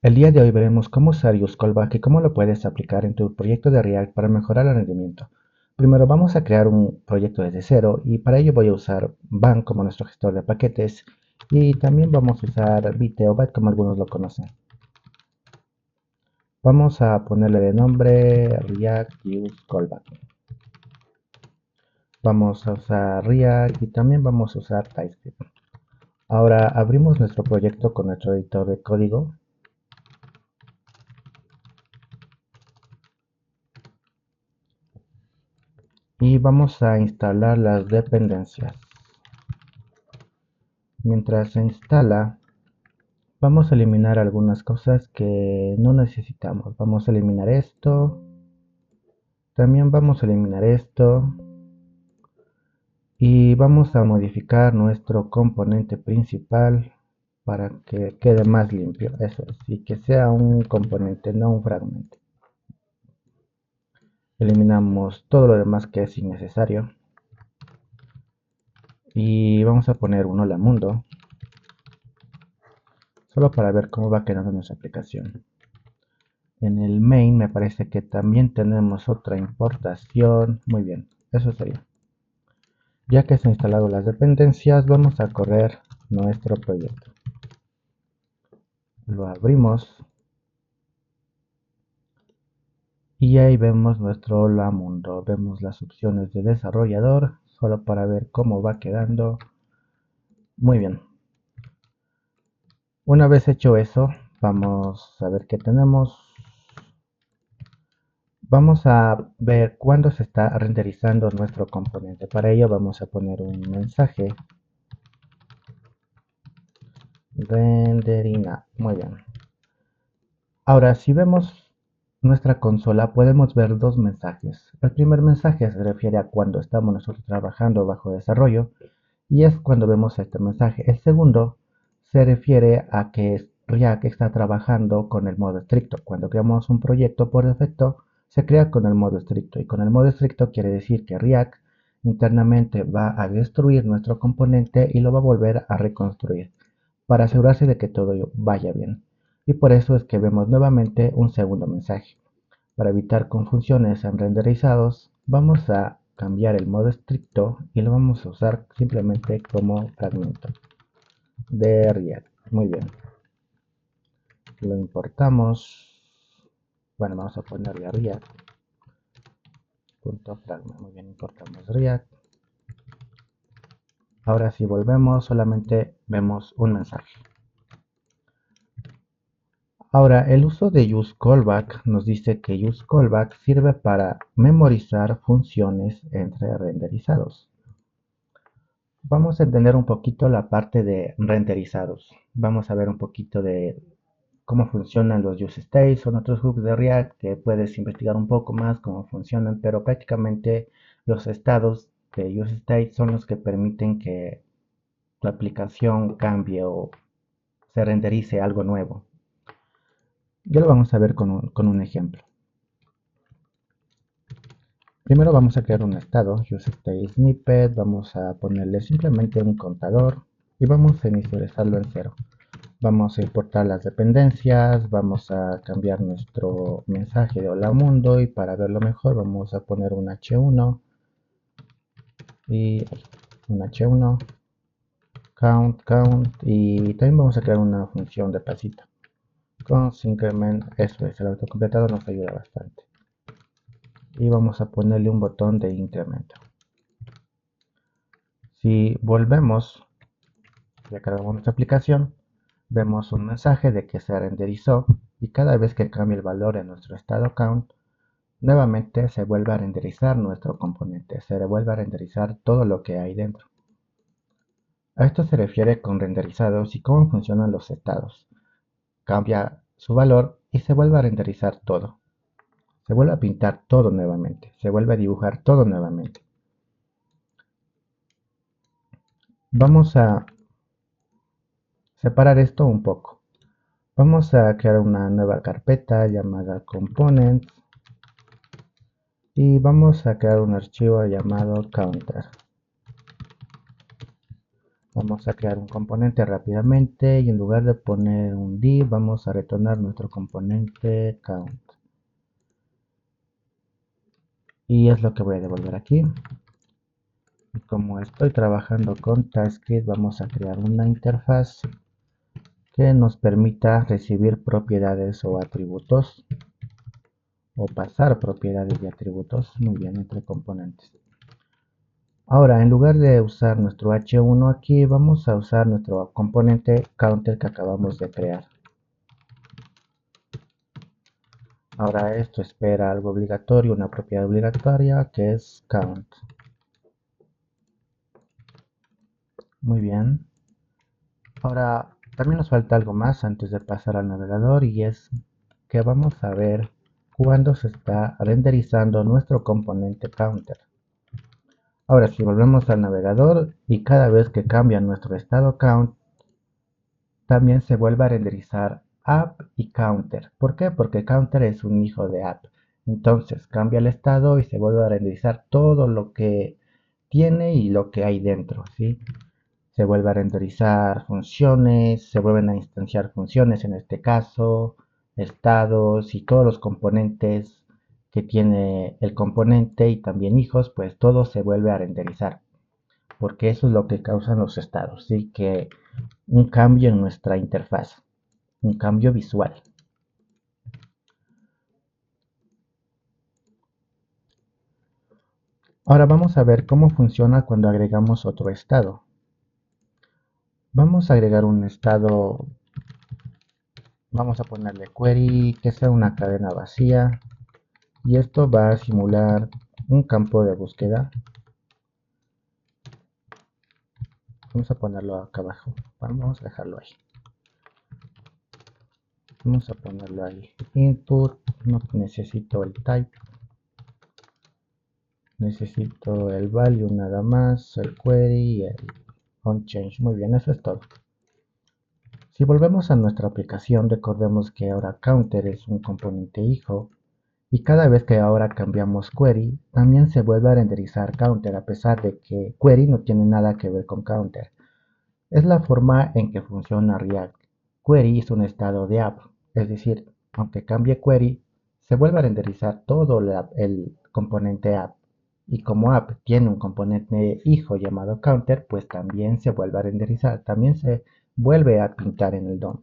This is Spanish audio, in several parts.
El día de hoy veremos cómo usar useCallback y cómo lo puedes aplicar en tu proyecto de React para mejorar el rendimiento. Primero vamos a crear un proyecto desde cero y para ello voy a usar Van como nuestro gestor de paquetes y también vamos a usar Vite o Byte como algunos lo conocen. Vamos a ponerle de nombre React useCallback. Vamos a usar React y también vamos a usar TypeScript. Ahora abrimos nuestro proyecto con nuestro editor de código y vamos a instalar las dependencias. Mientras se instala, vamos a eliminar algunas cosas que no necesitamos. Vamos a eliminar esto, también vamos a eliminar esto y vamos a modificar nuestro componente principal para que quede más limpio. Eso es, y que sea un componente, no un fragmento. Eliminamos todo lo demás que es innecesario y vamos a poner un hola mundo solo para ver cómo va quedando nuestra aplicación. En el main me parece que también tenemos otra importación. Muy bien, eso sería. Ya que se han instalado las dependencias, vamos a correr nuestro proyecto. Lo abrimos y ahí vemos nuestro hola mundo. Vemos las opciones de desarrollador, solo para ver cómo va quedando. Muy bien. Una vez hecho eso, vamos a ver qué tenemos. Vamos a ver cuándo se está renderizando nuestro componente. Para ello vamos a poner un mensaje. Renderina. Muy bien. Ahora, si vemos nuestra consola, podemos ver dos mensajes. El primer mensaje se refiere a cuando estamos nosotros trabajando bajo desarrollo y es cuando vemos este mensaje. El segundo se refiere a que React está trabajando con el modo estricto. Cuando creamos un proyecto por defecto, se crea con el modo estricto. Y con el modo estricto quiere decir que React internamente va a destruir nuestro componente y lo va a volver a reconstruir para asegurarse de que todo vaya bien. Y por eso es que vemos nuevamente un segundo mensaje. Para evitar confusiones en renderizados, vamos a cambiar el modo estricto y lo vamos a usar simplemente como fragmento de React. Muy bien. Lo importamos. Bueno, vamos a ponerle a React.fragment. Muy bien, importamos React. Ahora si volvemos, solamente vemos un mensaje. Ahora, el uso de useCallback nos dice que useCallback sirve para memorizar funciones entre renderizados. Vamos a entender un poquito la parte de renderizados. Vamos a ver un poquito de cómo funcionan los useStates. Son otros hooks de React que puedes investigar un poco más cómo funcionan, pero prácticamente los estados de useState son los que permiten que tu aplicación cambie o se renderice algo nuevo. Ya lo vamos a ver con un ejemplo. Primero vamos a crear un estado, useStateSnippet, vamos a ponerle simplemente un contador y vamos a inicializarlo en cero. Vamos a importar las dependencias, vamos a cambiar nuestro mensaje de hola mundo y para verlo mejor vamos a poner un h1 y un h1 count y también vamos a crear una función de pasito con increment. Eso es, el autocompletado nos ayuda bastante y vamos a ponerle un botón de incremento. Si volvemos y cargamos nuestra aplicación, vemos un mensaje de que se renderizó y cada vez que cambie el valor en nuestro estado count, nuevamente se vuelve a renderizar nuestro componente, se vuelve a renderizar todo lo que hay dentro. A esto se refiere con renderizados y cómo funcionan los estados. Cambia su valor y se vuelve a renderizar todo. Se vuelve a pintar todo nuevamente, se vuelve a dibujar todo nuevamente. Vamos a separar esto un poco. Vamos a crear una nueva carpeta llamada components y vamos a crear un archivo llamado counter. Vamos a crear un componente rápidamente y en lugar de poner un div vamos a retornar nuestro componente count. Y es lo que voy a devolver aquí. Y como estoy trabajando con TypeScript, vamos a crear una interfaz que nos permita recibir propiedades o atributos o pasar propiedades y atributos muy bien entre componentes. Ahora, en lugar de usar nuestro h1 aquí, vamos a usar nuestro componente counter que acabamos de crear. Ahora esto espera algo obligatorio, una propiedad obligatoria que es count. Muy bien. Ahora, también nos falta algo más antes de pasar al navegador y es que vamos a ver cuándo se está renderizando nuestro componente counter. Ahora, si volvemos al navegador y cada vez que cambia nuestro estado count, también se vuelve a renderizar app y counter. ¿Por qué? Porque counter es un hijo de app. Entonces cambia el estado y se vuelve a renderizar todo lo que tiene y lo que hay dentro, ¿sí? Se vuelve a renderizar funciones, se vuelven a instanciar funciones en este caso, estados y todos los componentes que tiene el componente y también hijos, pues todo se vuelve a renderizar. Porque eso es lo que causan los estados, ¿sí? Que un cambio en nuestra interfaz, un cambio visual. Ahora vamos a ver cómo funciona cuando agregamos otro estado. Vamos a agregar un estado, vamos a ponerle query, que sea una cadena vacía, y esto va a simular un campo de búsqueda. Vamos a ponerlo acá abajo, vamos a dejarlo ahí. Vamos a ponerlo ahí. Input, no necesito el type. Necesito el value nada más, el query y el onChange. Muy bien, eso es todo. Si volvemos a nuestra aplicación, recordemos que ahora counter es un componente hijo y cada vez que ahora cambiamos query, también se vuelve a renderizar counter a pesar de que query no tiene nada que ver con counter. Es la forma en que funciona React. Query es un estado de app, es decir, aunque cambie query, se vuelve a renderizar todo el componente app. Y como app tiene un componente hijo llamado counter, pues también se vuelve a renderizar, también se vuelve a pintar en el DOM.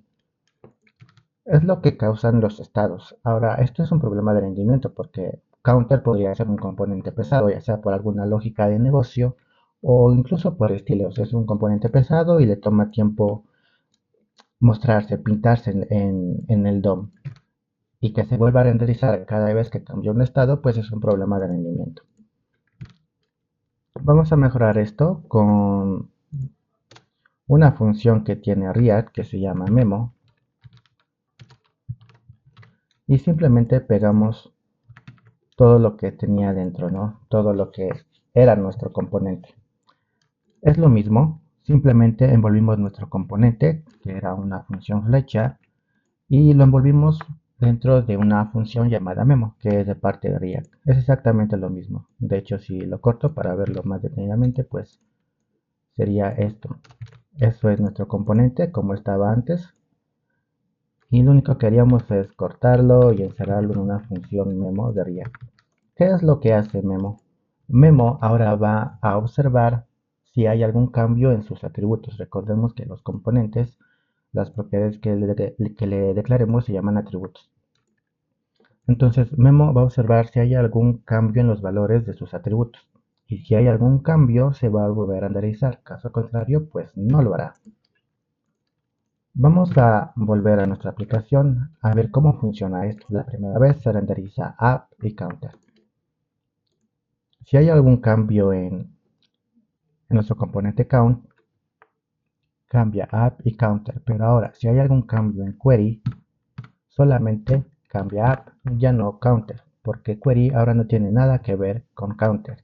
Es lo que causan los estados. Ahora, esto es un problema de rendimiento porque counter podría ser un componente pesado, ya sea por alguna lógica de negocio o incluso por estilos. Es un componente pesado y le toma tiempo mostrarse, pintarse en el DOM. Y que se vuelva a renderizar cada vez que cambia un estado, pues es un problema de rendimiento. Vamos a mejorar esto con una función que tiene React que se llama memo y simplemente pegamos todo lo que tenía dentro, ¿no? Todo lo que era nuestro componente. Es lo mismo, simplemente envolvimos nuestro componente, que era una función flecha, y lo envolvimos dentro de una función llamada memo, que es de parte de React. Es exactamente lo mismo. De hecho, si lo corto para verlo más detenidamente, pues sería esto. Eso es nuestro componente como estaba antes. Y lo único que haríamos es cortarlo y encerrarlo en una función memo de React. ¿Qué es lo que hace memo? Memo ahora va a observar si hay algún cambio en sus atributos. Recordemos que los componentes, las propiedades que le declaremos se llaman atributos. Entonces Memo va a observar si hay algún cambio en los valores de sus atributos. Y si hay algún cambio, se va a volver a renderizar. Caso contrario, pues no lo hará. Vamos a volver a nuestra aplicación a ver cómo funciona esto. La primera vez se renderiza app y counter. Si hay algún cambio en nuestro componente count, cambia app y counter. Pero ahora, si hay algún cambio en query, solamente cambia app, ya no counter. Porque query ahora no tiene nada que ver con counter.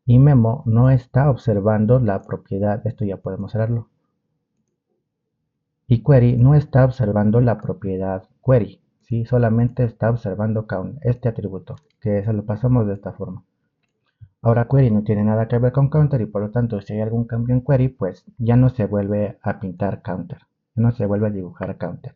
Y Memo no está observando la propiedad, esto ya podemos cerrarlo. Y Query no está observando la propiedad Query, ¿sí? Solamente está observando count, este atributo, que se lo pasamos de esta forma. Ahora query no tiene nada que ver con counter y por lo tanto si hay algún cambio en query, pues ya no se vuelve a pintar counter, no se vuelve a dibujar counter.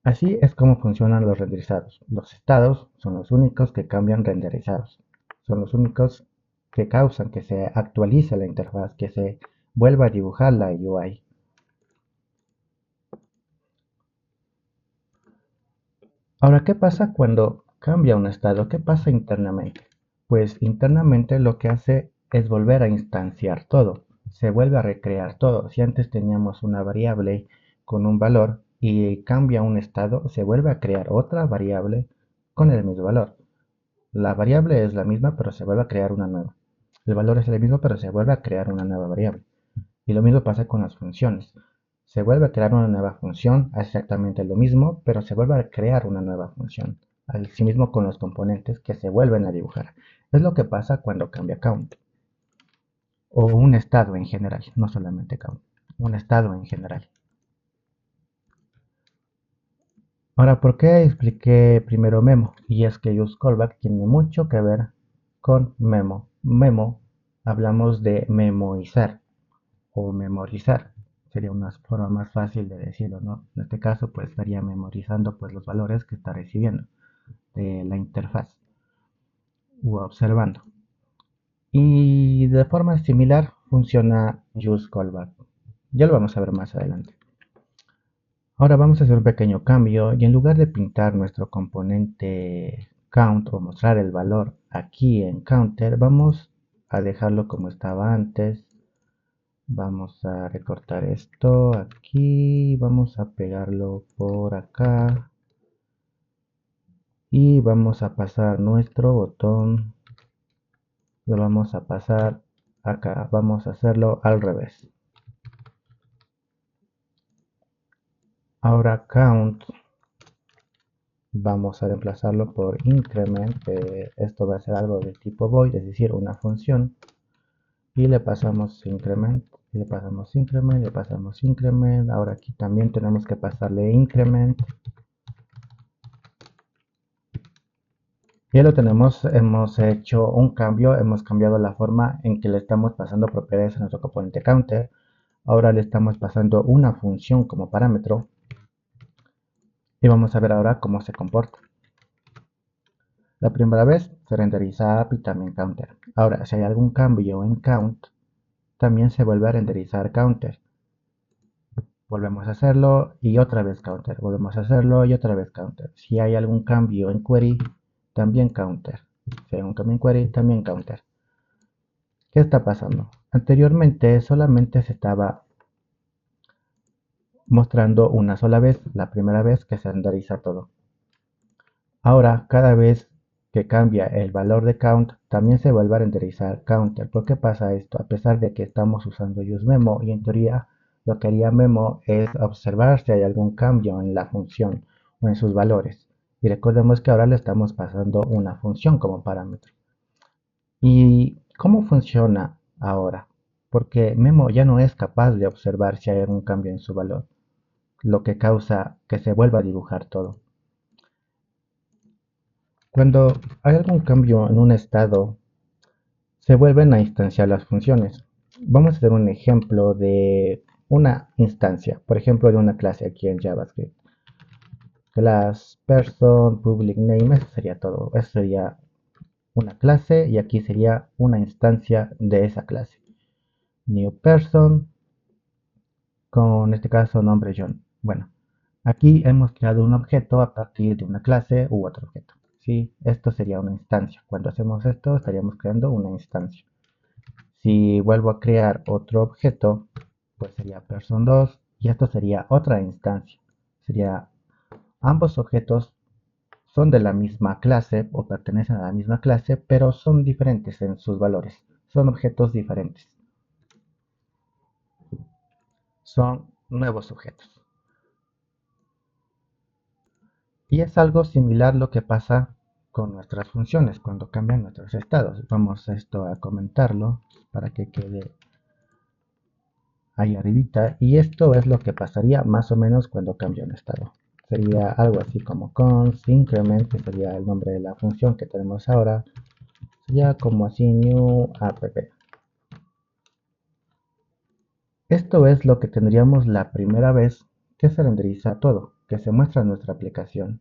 Así es como funcionan los renderizados. Los estados son los únicos que cambian renderizados. Son los únicos que causan que se actualice la interfaz, que se vuelva a dibujar la UI. Ahora, ¿qué pasa cuando cambia un estado? ¿Qué pasa internamente? Pues internamente lo que hace es volver a instanciar todo. Se vuelve a recrear todo. Si antes teníamos una variable con un valor y cambia un estado, se vuelve a crear otra variable con el mismo valor. La variable es la misma, pero se vuelve a crear una nueva. El valor es el mismo, pero se vuelve a crear una nueva variable. Y lo mismo pasa con las funciones. Se vuelve a crear una nueva función, hace exactamente lo mismo, pero se vuelve a crear una nueva función. Así mismo con los componentes que se vuelven a dibujar. Es lo que pasa cuando cambia count. O un estado en general, no solamente count. Un estado en general. Ahora, ¿por qué expliqué primero memo? Y es que useCallback tiene mucho que ver con memo. Memo, hablamos de memoizar o memorizar. Sería una forma más fácil de decirlo, ¿no? En este caso, pues estaría memorizando pues, los valores que está recibiendo de la interfaz u observando. Y de forma similar funciona useCallback. Ya lo vamos a ver más adelante. Ahora vamos a hacer un pequeño cambio y en lugar de pintar nuestro componente count o mostrar el valor aquí en counter, vamos a dejarlo como estaba antes. Vamos a recortar esto aquí, vamos a pegarlo por acá y vamos a pasar nuestro botón, lo vamos a pasar acá, vamos a hacerlo al revés. Ahora count vamos a reemplazarlo por increment, esto va a ser algo de tipo void, es decir, una función, y le pasamos increment, y le pasamos increment, le pasamos increment, ahora aquí también tenemos que pasarle increment. Ya lo tenemos, hemos hecho un cambio, hemos cambiado la forma en que le estamos pasando propiedades a nuestro componente counter. Ahora le estamos pasando una función como parámetro y vamos a ver ahora cómo se comporta. La primera vez se renderiza app y también counter. Ahora, si hay algún cambio en count, también se vuelve a renderizar counter. Volvemos a hacerlo y otra vez counter. Volvemos a hacerlo y otra vez counter. Si hay algún cambio en query, también counter. Si hay un cambio en query, también counter. ¿Qué está pasando? Anteriormente solamente se estaba mostrando una sola vez, la primera vez que se renderiza todo. Ahora, cada vez que cambia el valor de count, también se vuelve a renderizar counter. ¿Por qué pasa esto? A pesar de que estamos usando useMemo y en teoría lo que haría memo es observar si hay algún cambio en la función o en sus valores. Y recordemos que ahora le estamos pasando una función como parámetro. ¿Y cómo funciona ahora? Porque Memo ya no es capaz de observar si hay algún cambio en su valor, lo que causa que se vuelva a dibujar todo. Cuando hay algún cambio en un estado, se vuelven a instanciar las funciones. Vamos a hacer un ejemplo de una instancia, por ejemplo, de una clase aquí en JavaScript. Class person public name, eso sería todo. Eso sería una clase y aquí sería una instancia de esa clase. New person, con este caso nombre John. Bueno, aquí hemos creado un objeto a partir de una clase u otro objeto. ¿Sí? Esto sería una instancia. Cuando hacemos esto estaríamos creando una instancia. Si vuelvo a crear otro objeto, pues sería person 2 y esto sería otra instancia. Sería ambos objetos son de la misma clase o pertenecen a la misma clase, pero son diferentes en sus valores. Son objetos diferentes. Son nuevos objetos. Y es algo similar lo que pasa con nuestras funciones cuando cambian nuestros estados. Vamos a comentarlo para que quede ahí arribita. Y esto es lo que pasaría más o menos cuando cambia un estado. sería algo así como const increment, que sería el nombre de la función que tenemos ahora, sería como así new app. Esto es lo que tendríamos la primera vez que se renderiza todo, que se muestra en nuestra aplicación.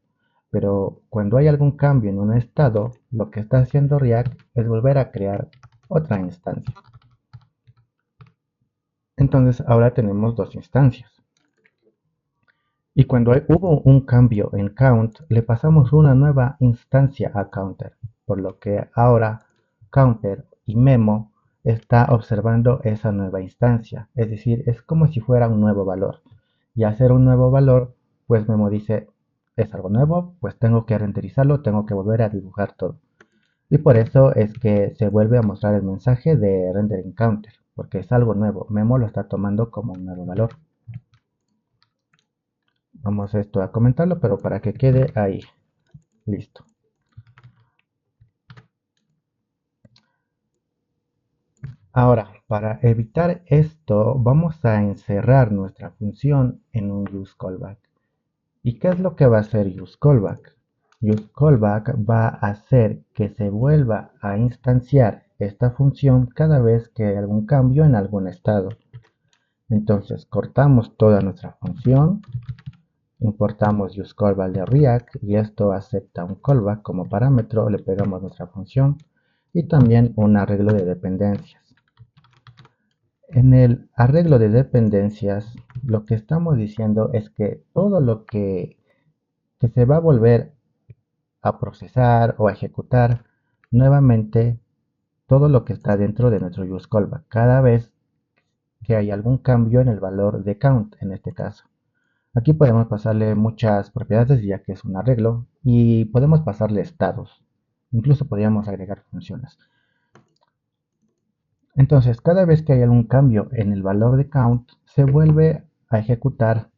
Pero cuando hay algún cambio en un estado, lo que está haciendo React es volver a crear otra instancia. Entonces ahora tenemos dos instancias. Y cuando hubo un cambio en count, le pasamos una nueva instancia a counter, por lo que ahora counter y memo está observando esa nueva instancia, es decir, es como si fuera un nuevo valor. Y al ser un nuevo valor, pues memo dice, es algo nuevo, pues tengo que renderizarlo, tengo que volver a dibujar todo. Y por eso es que se vuelve a mostrar el mensaje de rendering counter, porque es algo nuevo, memo lo está tomando como un nuevo valor. Vamos esto a comentarlo, pero para que quede ahí. Listo. Ahora, para evitar esto, vamos a encerrar nuestra función en un useCallback. ¿Y qué es lo que va a hacer useCallback? useCallback va a hacer que se vuelva a instanciar esta función cada vez que hay algún cambio en algún estado. Entonces, cortamos toda nuestra función, importamos useCallback de React y esto acepta un callback como parámetro, le pegamos nuestra función y también un arreglo de dependencias. En el arreglo de dependencias, lo que estamos diciendo es que todo lo que se va a volver a procesar o a ejecutar nuevamente, todo lo que está dentro de nuestro useCallback, cada vez que hay algún cambio en el valor de count, en este caso. Aquí podemos pasarle muchas propiedades ya que es un arreglo y podemos pasarle estados. Incluso podríamos agregar funciones. Entonces, cada vez que hay algún cambio en el valor de count, se vuelve a ejecutar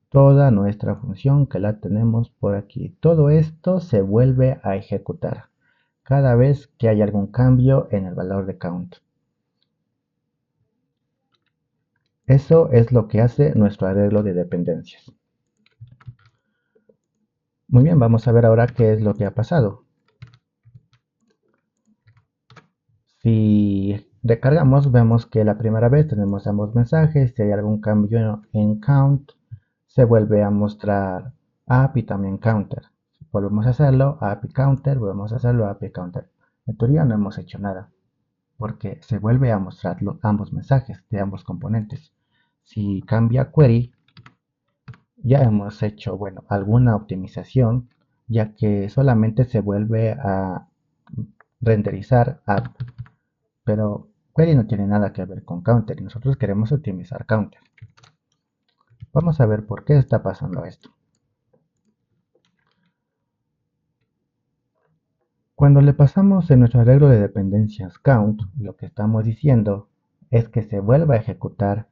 toda nuestra función que la tenemos por aquí. Todo esto se vuelve a ejecutar cada vez que hay algún cambio en el valor de count. Eso es lo que hace nuestro arreglo de dependencias. Muy bien, vamos a ver ahora qué es lo que ha pasado. Si recargamos, vemos que la primera vez tenemos ambos mensajes. Si hay algún cambio en count, se vuelve a mostrar app y también counter. Si volvemos a hacerlo, app y counter, volvemos a hacerlo, app y counter. En teoría no hemos hecho nada, porque se vuelve a mostrar ambos mensajes de ambos componentes. Si cambia query, ya hemos hecho, bueno, alguna optimización, ya que solamente se vuelve a renderizar app, pero query no tiene nada que ver con counter y nosotros queremos optimizar counter. Vamos a ver por qué está pasando esto. Cuando le pasamos en nuestro arreglo de dependencias count, lo que estamos diciendo es que se vuelva a ejecutar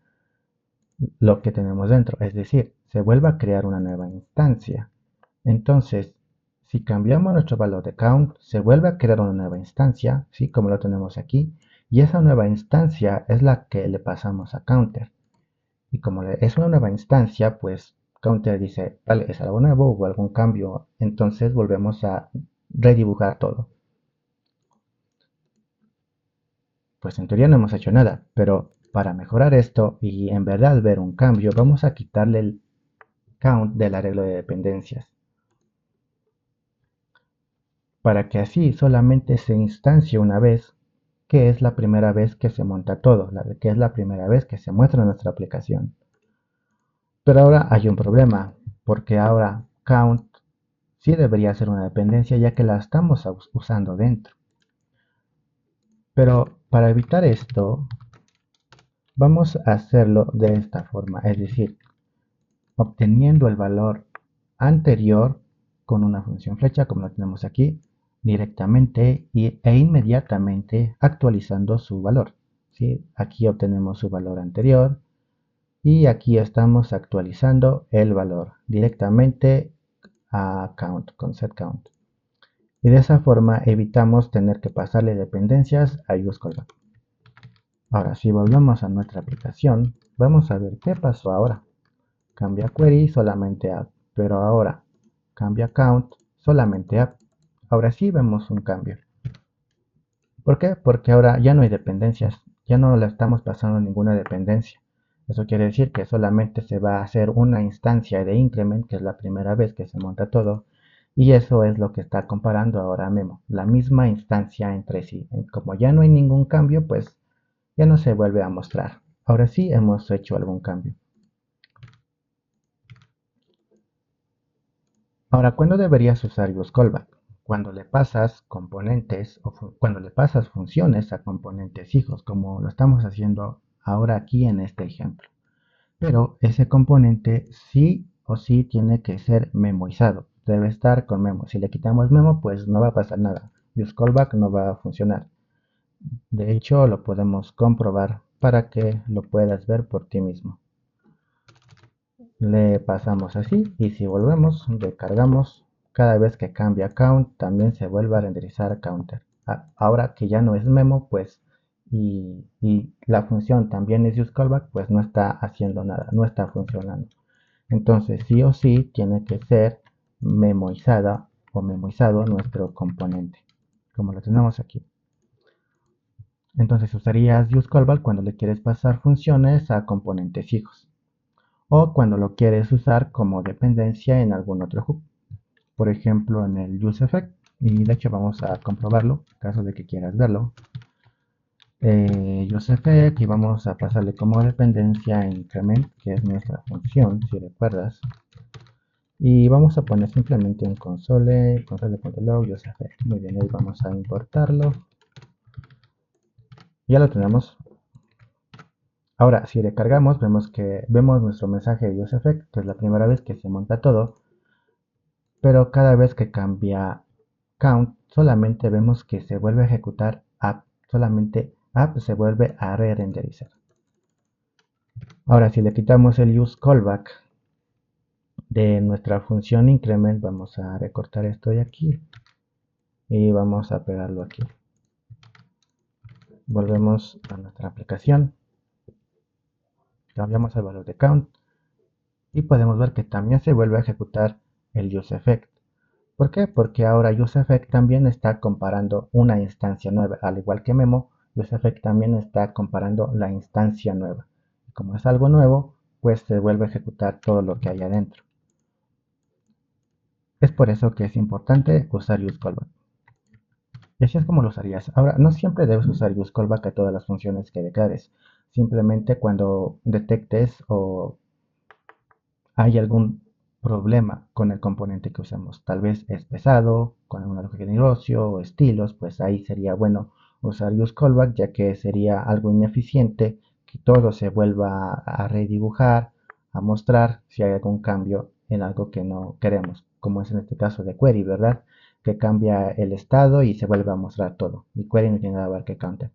lo que tenemos dentro, es decir, se vuelva a crear una nueva instancia. Entonces, si cambiamos nuestro valor de count, se vuelve a crear una nueva instancia, ¿sí? Como lo tenemos aquí, y esa nueva instancia es la que le pasamos a counter. Y como es una nueva instancia, pues counter dice, vale, es algo nuevo, hubo algún cambio, entonces volvemos a redibujar todo. Pues en teoría no hemos hecho nada, pero para mejorar esto y en verdad ver un cambio, vamos a quitarle el count del arreglo de dependencias, para que así solamente se instancie una vez, que es la primera vez que se monta todo, que es la primera vez que se muestra nuestra aplicación. Pero ahora hay un problema, porque ahora count sí debería ser una dependencia ya que la estamos usando dentro. Pero para evitar esto, vamos a hacerlo de esta forma, es decir, obteniendo el valor anterior con una función flecha como la tenemos aquí directamente e inmediatamente actualizando su valor. ¿Sí? Aquí obtenemos su valor anterior y aquí estamos actualizando el valor directamente a count con setCount. Y de esa forma evitamos tener que pasarle dependencias a useCallback. Ahora, si volvemos a nuestra aplicación, vamos a ver qué pasó ahora. Cambia query solamente a pero ahora cambia count, solamente up. Ahora sí vemos un cambio. ¿Por qué? Porque ahora ya no hay dependencias, ya no le estamos pasando ninguna dependencia. Eso quiere decir que solamente se va a hacer una instancia de increment, que es la primera vez que se monta todo, y eso es lo que está comparando ahora Memo, la misma instancia entre sí. Como ya no hay ningún cambio, pues ya no se vuelve a mostrar. Ahora sí hemos hecho algún cambio. Ahora, ¿cuándo deberías usar useCallback? Cuando le pasas componentes o cuando le pasas funciones a componentes hijos, como lo estamos haciendo ahora aquí en este ejemplo. Pero ese componente sí o sí tiene que ser memoizado. Debe estar con memo. Si le quitamos memo, pues no va a pasar nada. UseCallback no va a funcionar. De hecho, lo podemos comprobar para que lo puedas ver por ti mismo. Le pasamos así y si volvemos, recargamos, cada vez que cambia count también se vuelve a renderizar counter. Ahora que ya no es memo, pues y la función también es useCallback, pues no está haciendo nada, no está funcionando. Entonces sí o sí tiene que ser memoizada o memoizado nuestro componente, como lo tenemos aquí. Entonces usarías useCallback cuando le quieres pasar funciones a componentes hijos, o cuando lo quieres usar como dependencia en algún otro hook, por ejemplo en el useEffect, y de hecho vamos a comprobarlo en caso de que quieras verlo. useEffect, y vamos a pasarle como dependencia increment, que es nuestra función, si recuerdas, y vamos a poner simplemente un console.log useEffect. Muy bien, ahí vamos a importarlo, ya lo tenemos. Ahora, si recargamos, vemos nuestro mensaje de useEffect, que es la primera vez que se monta todo, pero cada vez que cambia count, solamente vemos que se vuelve a ejecutar app, solamente app se vuelve a re-renderizar. Ahora, si le quitamos el useCallback de nuestra función increment, vamos a recortar esto de aquí y vamos a pegarlo aquí. Volvemos a nuestra aplicación, cambiamos el valor de count y podemos ver que también se vuelve a ejecutar el useEffect. ¿Por qué? Porque ahora useEffect también está comparando una instancia nueva, al igual que Memo, useEffect también está comparando la instancia nueva. Y como es algo nuevo, pues se vuelve a ejecutar todo lo que hay adentro. Es por eso que es importante usar useCallback. Y así es como lo usarías. Ahora, no siempre debes usar useCallback a todas las funciones que declares. Simplemente cuando detectes o hay algún problema con el componente que usamos. Tal vez es pesado, con alguna lógica de negocio o estilos, pues ahí sería bueno usar useCallback, ya que sería algo ineficiente que todo se vuelva a redibujar, a mostrar si hay algún cambio en algo que no queremos, como es en este caso de query, ¿verdad? Que cambia el estado y se vuelve a mostrar todo. Y query no tiene nada que ver que counter.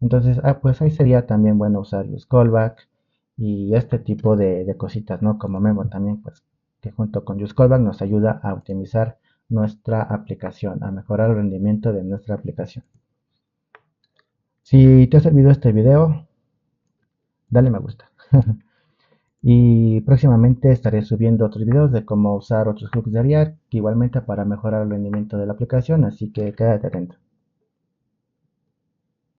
Entonces, pues ahí sería también bueno usar useCallback y este tipo de cositas, ¿no? Como Memo también, pues, que junto con useCallback nos ayuda a optimizar nuestra aplicación, a mejorar el rendimiento de nuestra aplicación. Si te ha servido este video, dale me gusta. Y próximamente estaré subiendo otros videos de cómo usar otros hooks de React, igualmente para mejorar el rendimiento de la aplicación, así que quédate atento.